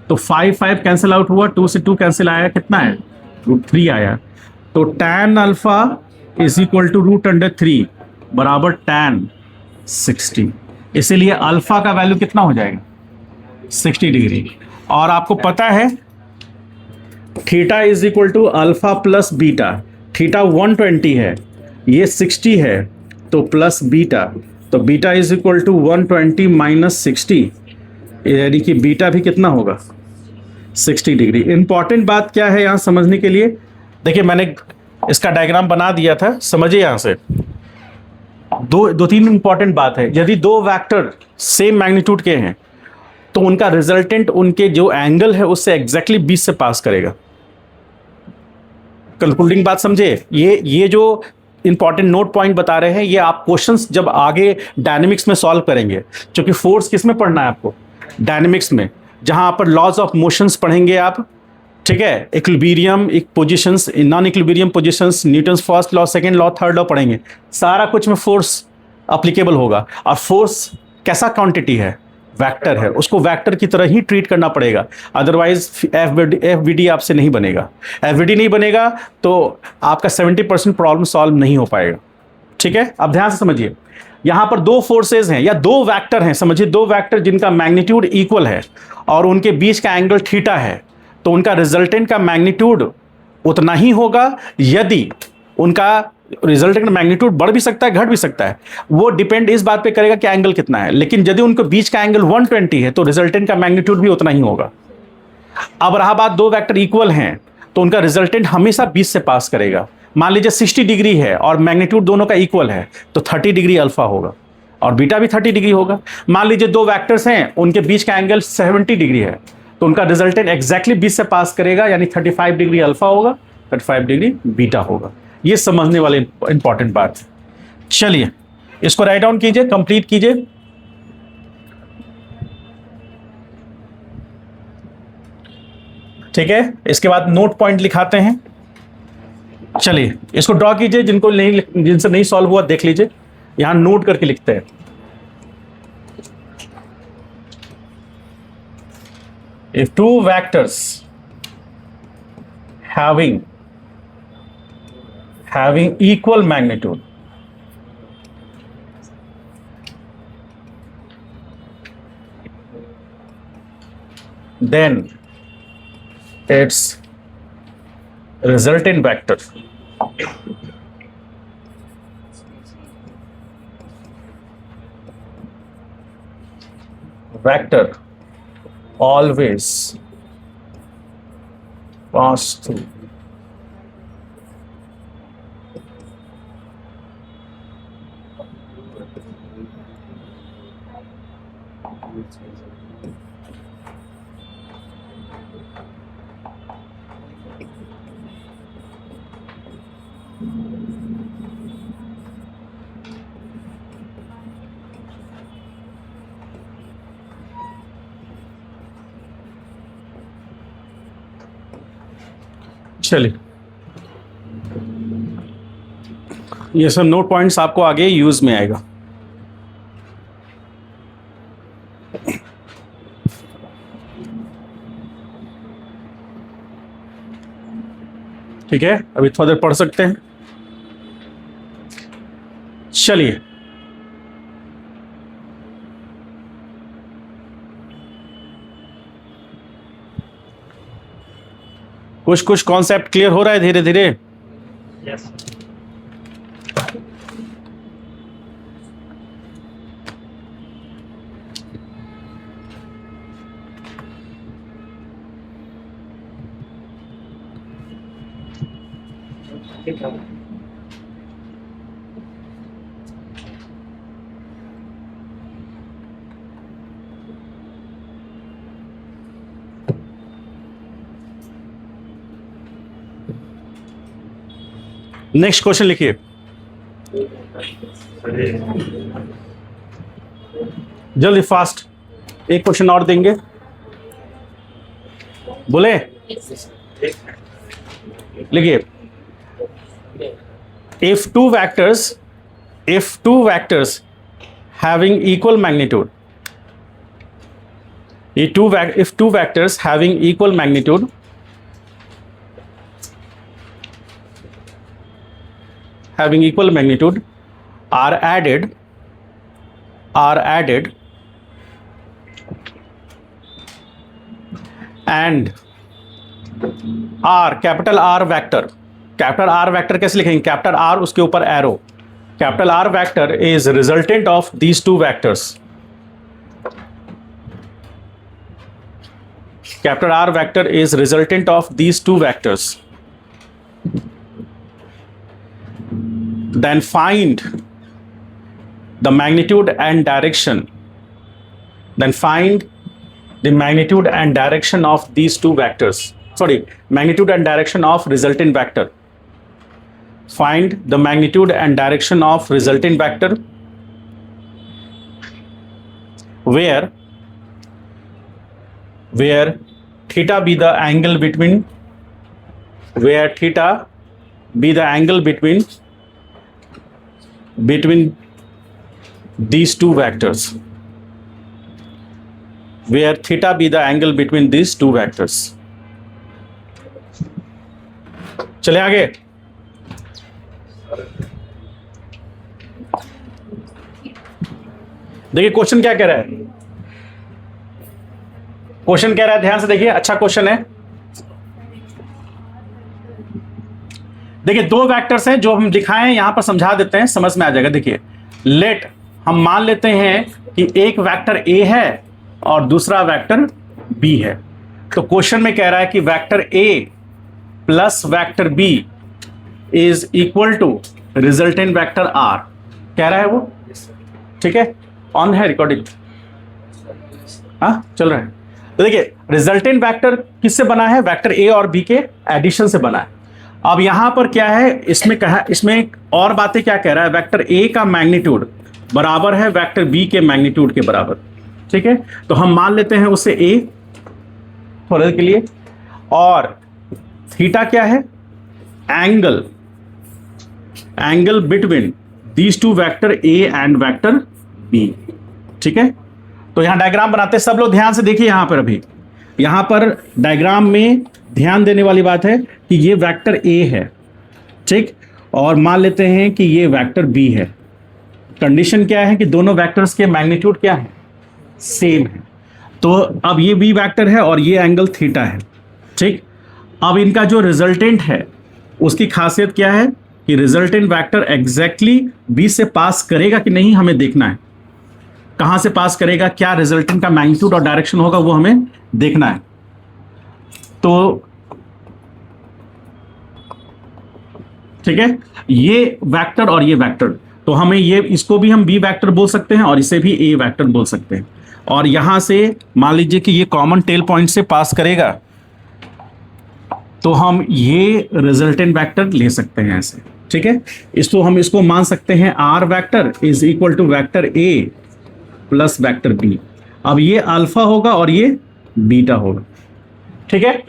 तो 5 कैंसिल आउट हुआ, 2 से 2 कैंसिल आया, कितना है? √3 आया। तो tan alpha is equal to √3 बराबर tan 60। इसीलिए अल्फा का वैल्यू कितना हो जाएगा? 60 डिग्री। और आपको पता है theta is equal to alpha plus beta. Theta 120 है, ये 60 है, तो प्लस बीटा, तो beta is equal to 120 minus 60, यानी कि बीटा भी कितना होगा? 60 डिग्री। इंपॉर्टेंट बात क्या है यहां समझने के लिए? देखिए मैंने इसका डायग्राम बना दिया था, समझिए यहां से। दो तीन इंपॉर्टेंट बात है। यदि दो वेक्टर सेम मैग्नीट्यूड के हैं तो उनका रिजल्टेंट उनके जो एंगल है उससे एग्जैक्टली 20 से पास करेगा। कंक्लूडिंग बात समझे? ये जो इंपॉर्टेंट नोट पॉइंट बता रहे हैं ये आप क्वेश्चंस जब आगे डायनेमिक्स में सॉल्व करेंगे, क्योंकि फोर्स किस में पढ़ना है आपको? डायनेमिक्स में, जहां पर लॉज ऑफ मोशंस पढ़ेंगे आप, ठीक है? Equilibrium positions, non equilibrium positions, Newton's first law, second law, third law पढ़ेंगे। सारा कुछ में फोर्स अप्लीकेबल होगा। और फोर्स कैसा क्वांटिटी है? वेक्टर है, उसको वेक्टर की तरह ही ट्रीट करना पड़ेगा, अदरवाइज एफवीडी आपसे नहीं बनेगा। एफवीडी नहीं बनेगा तो आपका 70% प्रॉब्लम सॉल्व नहीं हो पाएगा। ठीक है, अब ध्यान से समझिए। यहां पर दो फोर्सेज हैं या दो वेक्टर हैं, समझिए दो वेक्टर जिनका मैग्नीट्यूड इक्वल है और उनके बीच का एंगल थीटा है, तो उनका रिजल्टेंट का मैग्नीट्यूड उतना ही होगा। यदि उनका रिजल्टेंट मैग्नीट्यूड बढ़ भी सकता है, घट भी सकता है, वो डिपेंड इस बात पे करेगा कि एंगल कितना है। लेकिन यदि उनके बीच का एंगल 120 है तो रिजल्टेंट का मैग्नीट्यूड भी उतना ही होगा। अब रहा बात दो वेक्टर इक्वल हैं तो उनका रिजल्टेंट हमेशा 20 से पास करेगा। मान लीजिए 60 डिग्री है और मैग्नीट्यूड दोनों का इक्वल है तो 30 डिग्री अल्फा होगा और बीटा भी 30 डिग्री होगा। मान लीजिए दो वेक्टर्स हैं, उनके बीच का एंगल 70 डिग्री है तो उनका रिजल्टेंट एग्जैक्टली 20 से पास करेगा, यानी 35 डिग्री अल्फा होगा, 35 डिग्री बीटा होगा। ये समझने वाले इंपॉर्टेंट बात है। चलिए इसको राइट डाउन कीजिए, कंप्लीट कीजिए। ठीक है, इसके बाद नोट पॉइंट लिखाते हैं। चलिए इसको ड्रॉ कीजिए, जिनसे नहीं सॉल्व हुआ देख लीजिए, यहां नोट करके लिखते हैं। If two vectors having equal magnitude, then its resultant vector always pass through चलिए, ये सब नोट पॉइंट्स आपको आगे यूज में आएगा। ठीक है, अभी थोड़ा देर पढ़ सकते हैं। चलिए, कुछ कुछ कॉन्सेप्ट क्लियर हो रहा है धीरे धीरे। Yes. नेक्स्ट क्वेश्चन लिखिए, जल्दी फास्ट। एक क्वेश्चन और देंगे, बोले लिखिए। if two vectors having equal magnitude, if two vectors having equal magnitude are added and capital R vector कैसे लिखेंगे? कैपिटल R उसके ऊपर arrow, capital R vector is resultant of these two vectors. Capital R vector is resultant of these two vectors. Then find the magnitude and direction. Then find the magnitude and direction of these two vectors. Sorry, magnitude and direction of resultant vector. Find the magnitude and direction of resultant vector where theta be the angle between these two vectors, where theta be the angle between these two vectors. चले आगे। देखिए question क्या कह रहा है। Question कह रहा है, ध्यान से देखिए, अच्छा क्वेश्चन है। देखिए दो वेक्टर्स हैं जो हम दिखाए हैं, यहां पर समझा देते हैं, समझ में आ जाएगा। देखिए लेट हम मान लेते हैं कि एक वेक्टर ए है और दूसरा वेक्टर बी है। तो क्वेश्चन में कह रहा है कि vector A plus vector B is equal to resultant vector R, कह रहा है वो। ठीक है, ऑन है रिकॉर्डिंग, हाँ चल रहा है। तो देखिए रिजल्टेंट वेक्टर किससे बना है? वेक्टर ए और बी के एडिशन से बना है। अब यहां पर क्या है, इसमें और बातें क्या कह रहा है? वेक्टर ए का मैग्नीट्यूड बराबर है वेक्टर बी के मैग्नीट्यूड के बराबर। ठीक है, तो हम मान लेते हैं उसे ए थोड़े के लिए, और थीटा क्या है? Angle between these two vector A and vector B. ठीक है, तो यहां डायग्राम बनाते हैं, सब लोग ध्यान से देखिए। यहां पर अभी यहां पर डायग्राम में ध्यान देने वाली बात है कि ये वेक्टर ए है, ठीक, और मान लेते हैं कि ये वेक्टर बी है। कंडीशन क्या है कि दोनों वेक्टर्स के मैग्नीट्यूड क्या है? सेम है। तो अब ये बी वेक्टर है और ये एंगल थीटा है। ठीक, अब इनका जो रिजल्टेंट है उसकी खासियत क्या है कि रिजल्टेंट वेक्टर एग्जैक्टली बी से पास करेगा कि नहीं, हमें देखना है। कहां से पास करेगा, क्या रिजल्टेंट का मैग्नीट्यूड और डायरेक्शन होगा, वो हमें देखना है। तो ठीक है, ये वेक्टर और ये वेक्टर, तो हमें इसको भी हम बी वेक्टर बोल सकते हैं और इसे भी ए वेक्टर बोल सकते हैं। और यहां से मान लीजिए कि ये कॉमन टेल पॉइंट से पास करेगा, तो हम ये रिजल्टेंट वेक्टर ले सकते हैं ऐसे। ठीक है, हम इसको मान सकते हैं R vector is equal to vector A plus vector B. अब ये अल्फा होगा और ये बीटा होगा। ठीक है,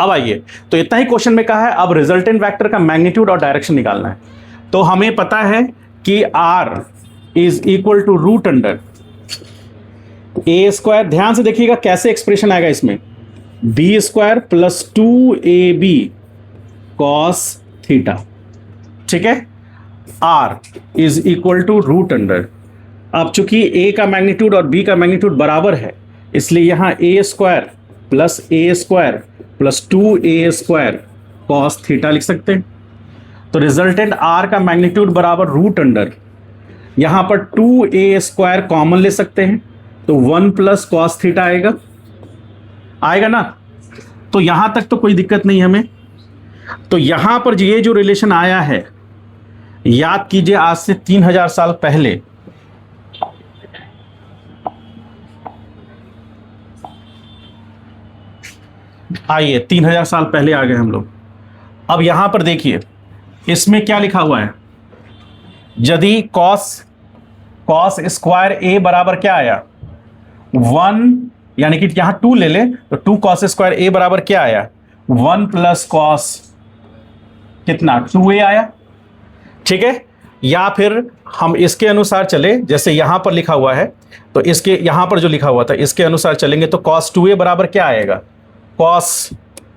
अब आइए, तो इतना ही क्वेश्चन में कहा है, अब रिजल्टेंट वेक्टर का मैग्नीट्यूड और डायरेक्शन निकालना है। तो हमें पता है कि r is equal to root under A square, ध्यान से देखिएगा कैसे एक्सप्रेशन आएगा इसमें, B square plus 2ab cos theta, ठीक है। r is equal to root under, अब चूंकि a का मैग्नीट्यूड और b का मैग्नीट्यूड बराबर है, इसलिए यहां a square plus 2a square cos theta लिख सकते हैं। तो रिजल्टेंट r का मैग्नीट्यूड बराबर रूट अंडर, यहां पर 2a स्क्वायर कॉमन ले सकते हैं, तो 1 प्लस कॉस थीटा आएगा ना। तो यहां तक तो कोई दिक्कत नहीं हमें। तो यहां पर ये जो रिलेशन आया है, याद कीजिए आज से 3000 साल पहले, आइए 3000 साल पहले आ गए हम लोग। अब यहां पर देखिए इसमें क्या लिखा हुआ है, यदि कॉस स्क्वायर ए बराबर क्या आया 1, यानी कि यहां 2 ले ले तो 2 कॉस स्क्वायर ए बराबर क्या आया 1 प्लस कॉस कितना 2a आया, ठीक है। या फिर हम इसके अनुसार चले, जैसे यहां पर लिखा हुआ है, तो इसके यहां पर जो लिखा हुआ था इसके अनुसार चलेंगे तो कॉस 2a बराबर क्या आएगा, कॉस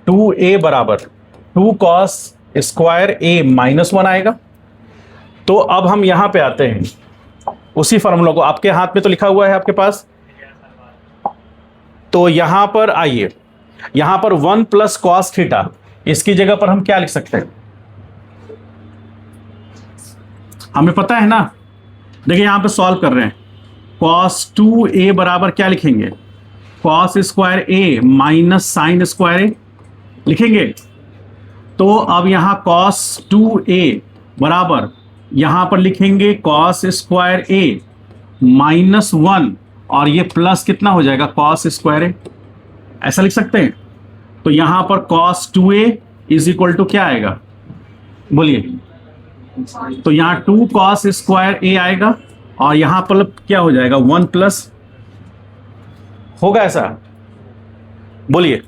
2a बराबर 2 कॉस स्क्वायर a माइनस 1 आएगा। तो अब हम यहां पे आते हैं, उसी फॉर्मूला को, आपके हाथ में तो लिखा हुआ है आपके पास, तो यहां पर आइए, यहां पर 1 प्लस कॉस थीटा, इसकी जगह पर हम क्या लिख सकते हैं, हमें पता है ना। देखिए यहां पे सॉल्व कर रहे हैं, कॉस 2a बराबर क्या लिखेंगे, cos square a minus sine square a लिखेंगे। तो अब यहां कॉस 2a बराबर यहां पर लिखेंगे कॉस स्क्वायर a माइनस 1, और ये प्लस कितना हो जाएगा कॉस स्क्वायर a, ऐसा लिख सकते हैं। तो यहां पर cos 2a is equal to क्या आएगा, बोलिए, तो यहां 2 कॉस स्क्वायर a आएगा, और यहां पर क्या हो जाएगा 1 प्लस, होगा ऐसा, बोलिए,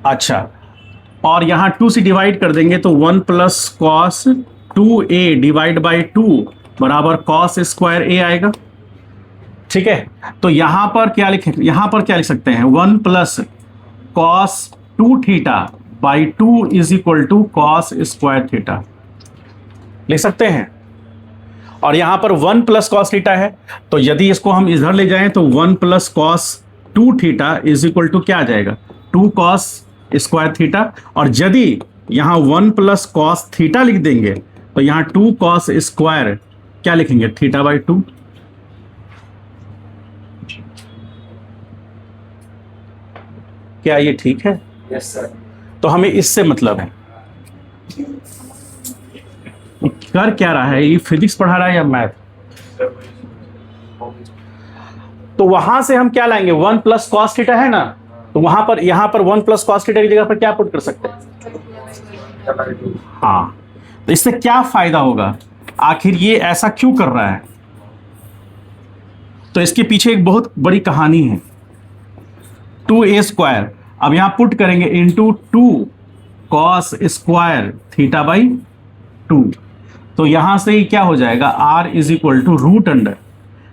अच्छा, और यहां 2 से डिवाइड कर देंगे तो 1 plus cos 2a divide by 2 बराबर कॉस स्क्वायर a आएगा, ठीक है। तो यहां पर क्या लिख सकते हैं 1 plus cos 2 theta by 2 is equal to cos square theta लिख सकते हैं। और यहां पर 1 प्लस कॉस थीटा है, तो यदि इसको हम इधर ले जाएं तो 1 plus cos 2 theta is equal to क्या आ जाएगा 2 कॉस स्क्वायर थीटा, और यदि यहां 1 प्लस कॉस थीटा लिख देंगे तो यहां 2 कॉस स्क्वायर क्या लिखेंगे थीटा बाई 2। क्या ये ठीक है? Yes sir. तो हमें इससे मतलब है, कर क्या रहा है, ये फिजिक्स पढ़ा रहा है या मैथ? तो वहां से हम क्या लाएंगे 1 प्लस कॉस थीटा है ना, तो वहां पर यहां पर 1 प्लस कॉस थीटा की जगह पर क्या पुट कर सकते हैं, हाँ। तो इससे क्या फायदा होगा, आखिर ये ऐसा क्यों कर रहा है, तो इसके पीछे एक बहुत बड़ी कहानी है। 2a स्क्वायर अब यहां पुट करेंगे into 2 cos square theta by 2, तो यहां से ही क्या हो जाएगा r is equal to root under,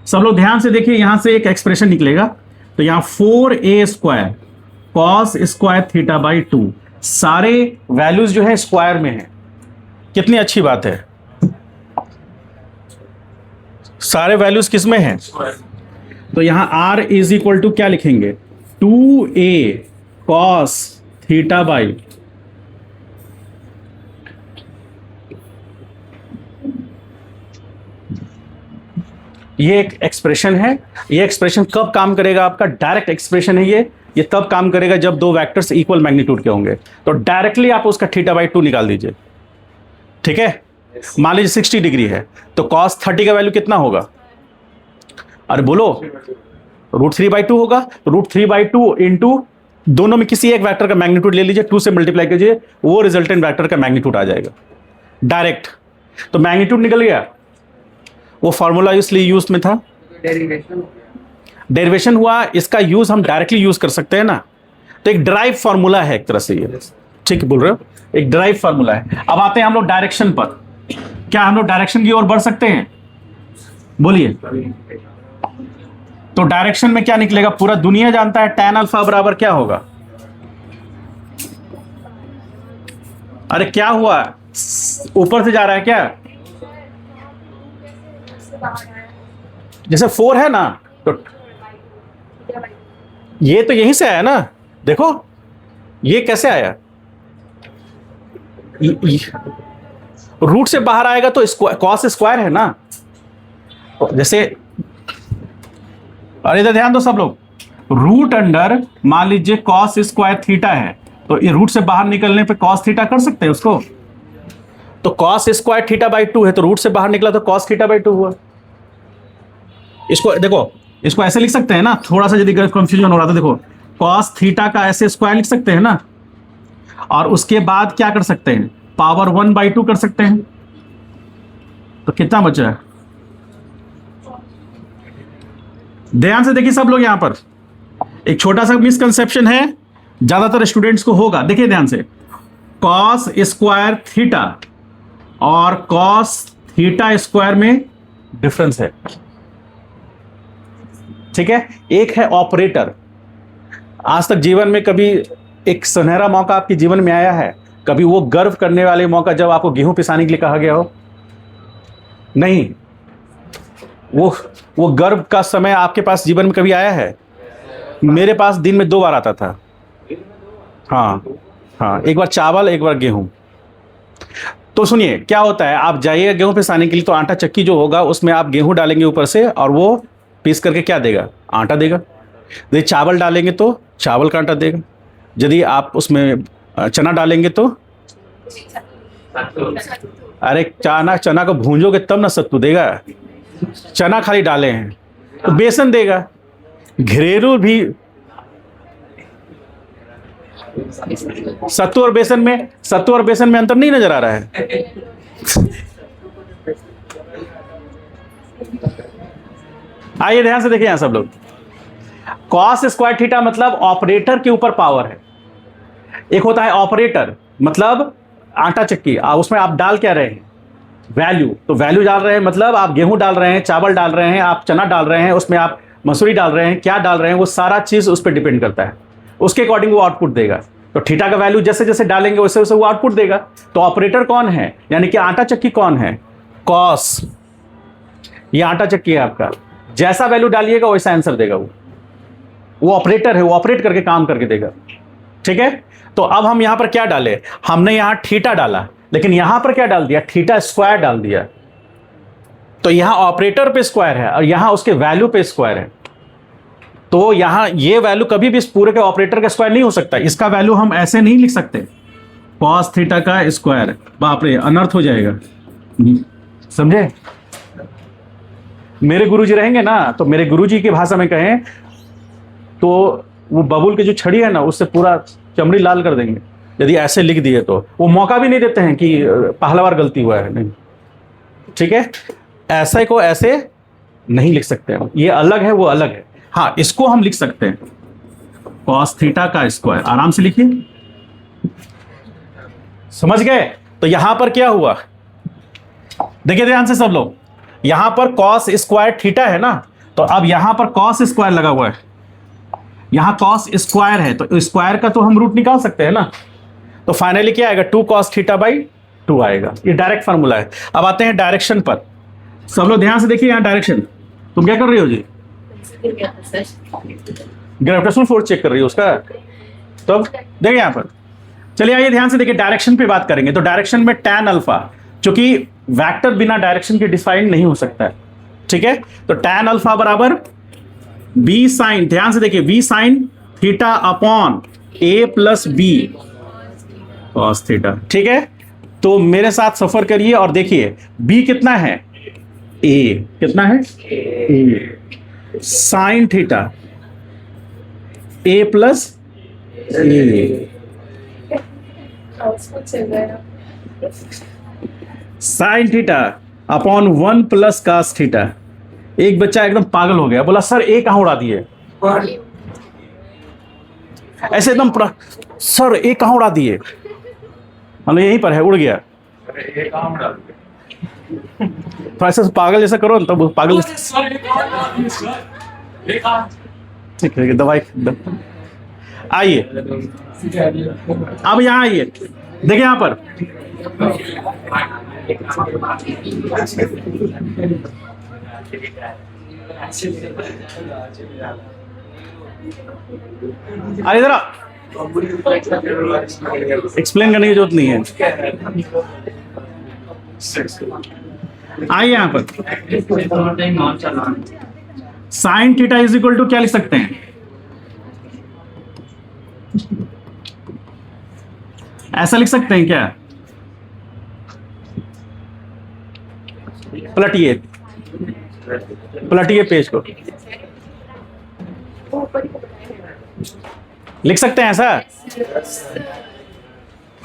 सब लोग ध्यान से देखिए, यहां से एक एक्सप्रेशन निकलेगा, तो यहां 4a square cos square theta by 2, सारे वैल्यूज जो है स्क्वायर में है, कितनी अच्छी बात है, सारे वैल्यूज किस में है, तो यहां r इज इक्वल टू क्या लिखेंगे 2a कॉस थीटा बाई, ये एक एक्सप्रेशन है। ये एक्सप्रेशन कब काम करेगा, आपका डायरेक्ट एक्सप्रेशन है ये तब काम करेगा जब दो वेक्टर्स इक्वल मैग्नीट्यूड के होंगे, तो डायरेक्टली आप उसका थीटा बाई 2 निकाल दीजिए, ठीक है। मान लीजिए 60 डिग्री है, तो कॉस 30 का वैल्यू कितना होगा, अरे बोलो, √3/2 होगा, तो √3/2 इंटू दोनों में किसी एक वेक्टर का मैग्नीट्यूड ले लीजिए, 2 से मल्टीप्लाई कीजिए, वो रिजल्टेंट वेक्टर का मैग्नीट्यूड आ जाएगा डायरेक्ट। तो मैग्नीट्यूड निकल गया, वो फॉर्मूला इसलिए यूज में था, डेरिवेशन हुआ, इसका यूज हम डायरेक्टली यूज कर सकते हैं ना। तो एक ड्राइव फॉर्मूला है एक तरह से, ये ठीक बोल रहे हो, एक ड्राइव फॉर्मूला है। अब आते हैं हम लोग डायरेक्शन पर। क्या हम लोग डायरेक्शन की ओर बढ़ सकते हैं? बोलिए। तो डायरेक्शन में क्या निकलेगा? पूरा दुनिया जानता है tan अल्फा बराबर क्या होगा। अरे क्या हुआ, ऊपर से जा रहा है क्या? जैसे 4 है ना, तो ये तो यहीं से आया ना, देखो ये कैसे आया, रूट से बाहर आएगा तो कॉस स्क्वायर है ना। तो जैसे, अरे इधर ध्यान दो सब लोग, रूट अंडर मान लीजिए कॉस स्क्वायर थीटा है, तो ये रूट से बाहर निकलने पे कॉस थीटा कर सकते हैं उसको। तो कॉस स्क्वायर थीटा बाई 2 है, तो रूट से बाहर निकला तो कॉस थीटा बाई 2 हुआ। इसको देखो, इसको ऐसे लिख सकते हैं ना, थोड़ा सा यदि कंफ्यूजन हो रहा था, देखो कॉस थीटा का ऐसे स्क्वायर लिख सकते हैं ना, और उसके बाद क्या कर सकते हैं, पावर 1/2 कर सकते हैं। तो कितना बचा है? ध्यान से देखिए सब लोग, यहां पर एक छोटा सा मिसकंसेप्शन है, ज्यादातर स्टूडेंट्स को होगा। देखिए ध्यान से, कॉस स्क्वायर थीटा और कॉस थीटा स्क्वायर में डिफरेंस है, ठीक है। एक है ऑपरेटर। आज तक जीवन में कभी एक सुनहरा मौका आपके जीवन में आया है, कभी वो गर्व करने वाले मौका जब आपको गेहूं पिसाने के लिए कहा गया हो? नहीं। वो गर्व का समय आपके पास जीवन में कभी आया है? मेरे पास दिन में 2 बार आता था। हाँ, एक बार चावल, एक बार गेहूं। तो सुनिए क्या होता है, आप जाइएगा गेहूं पिसाने के लिए, तो आटा चक्की जो होगा उसमें आप गेहूं डालेंगे ऊपर से, और वो पीस करके क्या देगा? आटा देगा। यदि चावल डालेंगे तो चावल का आटा देगा, यदि आप उसमें चना डालेंगे तो, अरे चना को भूंजोगे तब ना सत्तू देगा। चना खाली डाले हैं तो बेसन देगा। घरेलू भी सत्तू और बेसन में अंतर नहीं नजर आ रहा है? आइए ध्यान से देखिए यहां सब लोग, कॉस स्क्वायर थीटा मतलब ऑपरेटर के ऊपर पावर है। एक होता है ऑपरेटर मतलब आटा चक्की, उसमें आप डाल क्या रहे हैं? वैल्यू। तो वैल्यू डाल रहे हैं मतलब आप गेहूं डाल रहे हैं, चावल डाल रहे हैं, आप चना डाल रहे हैं, उसमें आप मसूरी डाल रहे हैं, क्या डाल रहे हैं, वो सारा चीज उस पर डिपेंड करता है, उसके अकॉर्डिंग वो आउटपुट देगा। तो थीटा का वैल्यू जैसे जैसे डालेंगे वैसे वैसे वो आउटपुट देगा। तो ऑपरेटर कौन है, यानी कि आटा चक्की कौन है? कॉस। ये आटा चक्की है आपका, जैसा वैल्यू डालिएगा वैसा आंसर देगा। वो ऑपरेटर है, वो ऑपरेट करके काम करके देगा, ठीक है। तो अब हम यहां पर क्या डाले, हमने यहां थीटा डाला, लेकिन यहां पर क्या डाल दिया? थीटा स्क्वायर डाल दिया। तो यहां ऑपरेटर पे स्क्वायर है और यहां उसके वैल्यू पे स्क्वायर है। तो यहां ये वैल्यू कभी भी इस पूरे के ऑपरेटर का स्क्वायर नहीं हो सकता। इसका वैल्यू हम ऐसे नहीं लिख सकते, कॉस थीटा का स्क्वायर। बाप रे, अनर्थ हो जाएगा, समझे। मेरे गुरुजी रहेंगे ना, तो मेरे गुरुजी की भाषा में कहें तो वो बबूल की जो छड़ी है ना, उससे पूरा चमड़ी लाल कर देंगे यदि ऐसे लिख दिए। तो वो मौका भी नहीं देते हैं कि पहला बार गलती हुआ है, नहीं, ठीक है। ऐसे को ऐसे नहीं लिख सकते हैं, ये अलग है, वो अलग है। हाँ, इसको हम लिख सकते हैं कॉस थीटा का स्क्वायर, आराम से लिखिए, समझ गए। तो यहां पर क्या हुआ, देखिए ध्यान से सब लोग, यहां पर कॉस स्क्वायर थीटा है ना, तो अब यहां पर कॉस स्क्वायर लगा हुआ है, यहां कॉस स्क्वायर है, तो स्क्वायर का तो हम रूट निकाल सकते हैं ना। तो फाइनली क्या आएगा? 2 cos थीटा बाई 2 आएगा। ये डायरेक्ट फार्मूला है। अब आते हैं डायरेक्शन पर। सब लोग ध्यान से देखिए, यहां डायरेक्शन, तुम क्या कर रही हो जी? ग्रेविटेशनल फोर्स चेक कर रही हो उसका। तो देखिए यहां पर, चलिए आइए ध्यान से देखिए, डायरेक्शन पे बात करेंगे। तो डायरेक्शन में tan अल्फा, चूंकि वेक्टर बिना डायरेक्शन के डिफाइन नहीं हो सकता है, ठीक है। तो tan अल्फा बराबर बी साइन, ध्यान से देखिए, बी साइन थीटा अपॉन ए प्लस बी कॉस थीटा, ठीक है। तो मेरे साथ सफर करिए और देखिए बी कितना है? ए कितना है? A sine theta A plus A, sine theta upon 1 plus cos theta. एक बच्चा एकदम पागल हो गया, बोला सर ए कहां उड़ा दिए? ऐसे एकदम पूरा सर एक कहाँ उड़ा दिए, मतलब यहीं पर है, उड़ गया। अरे ये काम डाल दिया। थोड़ा ऐसे पागल जैसा करो ना, तब पागल। सर ये काम डाल दिया सर, ये काम। ठीक है, दवाई आइए, अब यहाँ आइए, देखिए यहाँ पर अरे इधर एक्सप्लेन करने की जरूरत नहीं है, आइए यहाँ पर। Sine theta is equal to क्या लिख सकते हैं? ऐसा लिख सकते हैं क्या? पलटिए पलटिए पेज को, लिख सकते हैं ऐसा?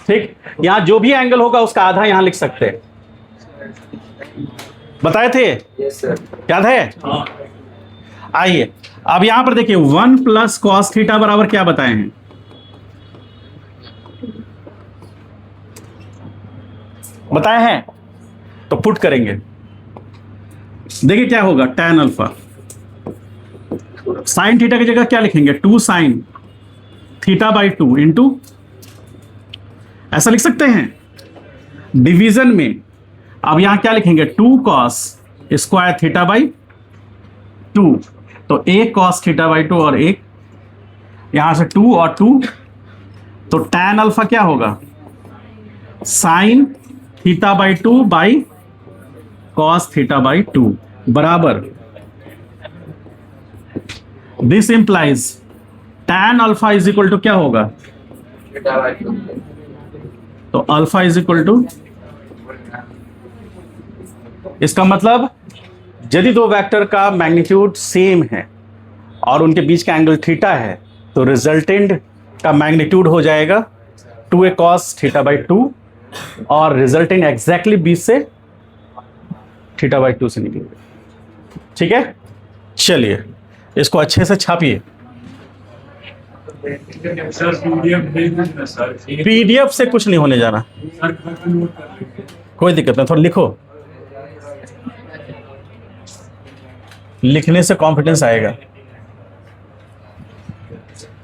ठीक, यहां जो भी एंगल होगा उसका आधा यहां लिख सकते हैं, बताए थे? याद है? आइए अब यहां पर देखिए 1 प्लस कॉस थीटा बराबर क्या बताए हैं? बताए हैं, तो पुट करेंगे, देखिए क्या होगा, tan अल्फा। साइन थीटा की जगह क्या लिखेंगे? 2 साइन थीटा बाई 2 इंटू, ऐसा लिख सकते हैं। डिवीजन में अब यहां क्या लिखेंगे? 2 कॉस स्क्वायर थीटा बाई 2, तो एक कॉस थीटा बाई 2 और एक यहां से 2 और 2, तो tan अल्फा क्या होगा? Sine theta by 2 by cos theta by 2 बराबर, this implies tan alpha is equal to क्या होगा? तो अल्फा इज इक्वल टू, इसका मतलब यदि दो वेक्टर का मैग्नीट्यूड सेम है और उनके बीच का एंगल थीटा है, तो रिजल्टेंट का मैग्नीट्यूड हो जाएगा 2a cos थीटा बाई 2 और रिजल्टेंट एग्जैक्टली 20 से थीटा बाई 2 से निकलेगा। ठीक है, चलिए इसको अच्छे से छापिए। सर पीडीएफ भेज देना सर। पीडीएफ से कुछ नहीं होने जाना, सर घर पे नोट कर लेंगे। कोई दिक्कत नहीं, थोड़ा लिखो, लिखने से कॉन्फिडेंस आएगा।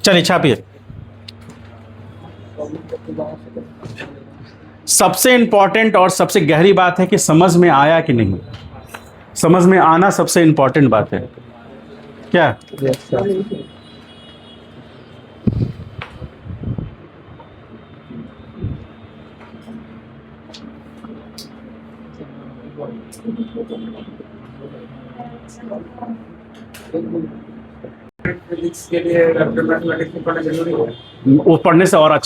चलिए छापिए। सबसे इंपॉर्टेंट और सबसे गहरी बात है कि समझ में आया कि नहीं। समझ में आना सबसे इंपॉर्टेंट बात है। क्या? फिजिक्स के लिए मैथमेटिक्स पढ़ना जरूरी है। वो पढ़ने से और अच्छा